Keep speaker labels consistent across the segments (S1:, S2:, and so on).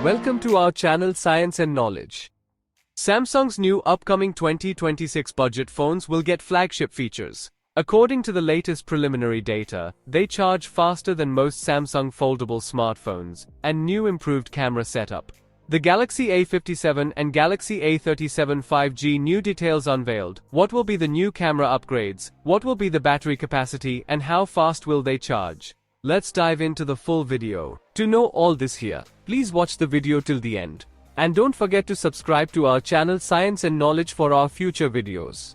S1: Welcome to our channel Science and Knowledge. Samsung's new upcoming 2026 budget phones will get flagship features. According to the latest preliminary data, they charge faster than most Samsung foldable smartphones, and new improved camera setup. The Galaxy A57 and Galaxy A37 5G new details unveiled. What will be the new camera upgrades? What will be the battery capacity and how fast will they charge? Let's dive into the full video. To know all this here, please watch the video till the end. And don't forget to subscribe to our channel Science and Knowledge for our future videos.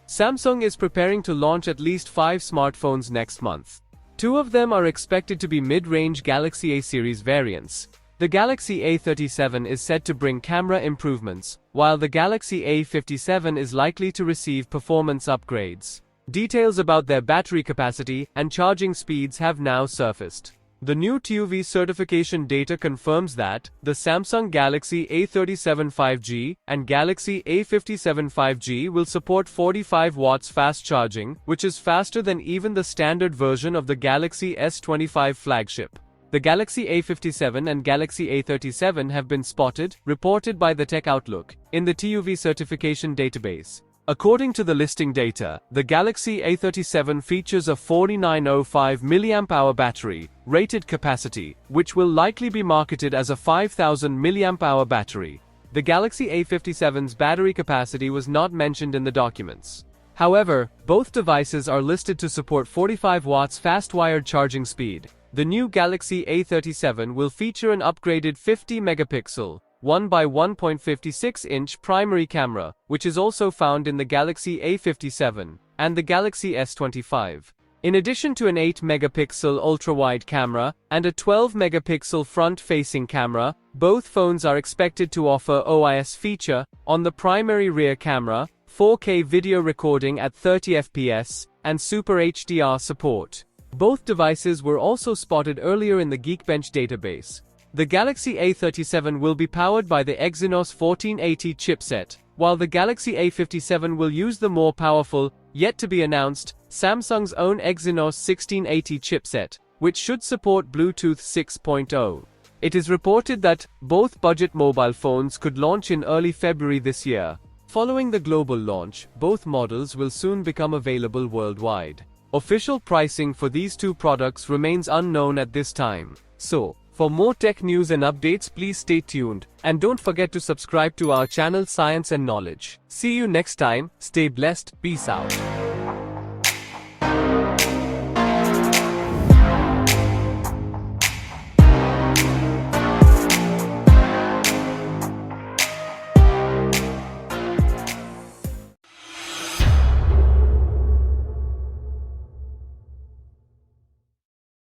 S1: Samsung is preparing to launch at least 5 smartphones next month. 2 of them are expected to be mid-range Galaxy A series variants. The Galaxy A37 is said to bring camera improvements, while the Galaxy A57 is likely to receive performance upgrades. Details about their battery capacity and charging speeds have now surfaced. The new TÜV certification data confirms that the Samsung Galaxy A37 5G and Galaxy A57 5G will support 45 watts fast charging, which is faster than even the standard version of the Galaxy S25 flagship. The Galaxy A57 and Galaxy A37 have been spotted, reported by the Tech Outlook, in the TÜV certification database. According to the listing data, the Galaxy A37 features a 4905 mAh battery, rated capacity, which will likely be marketed as a 5000 mAh battery. The Galaxy A57's battery capacity was not mentioned in the documents. However, both devices are listed to support 45 watts fast-wired charging speed. The new Galaxy A37 will feature an upgraded 50-megapixel, 1 by 1.56-inch primary camera, which is also found in the Galaxy A57 and the Galaxy S25. In addition to an 8-megapixel ultra-wide camera and a 12-megapixel front-facing camera, both phones are expected to offer OIS feature on the primary rear camera, 4K video recording at 30 fps, and Super HDR support. Both devices were also spotted earlier in the Geekbench database. The Galaxy A37 will be powered by the Exynos 1480 chipset, while the Galaxy A57 will use the more powerful, yet-to-be-announced, Samsung's own Exynos 1680 chipset, which should support Bluetooth 6.0. It is reported that both budget mobile phones could launch in early February this year. Following the global launch, both models will soon become available worldwide. Official pricing for these two products remains unknown at this time. So, for more tech news and updates, please stay tuned, and don't forget to subscribe to our channel Science and Knowledge. See you next time, stay blessed, peace out.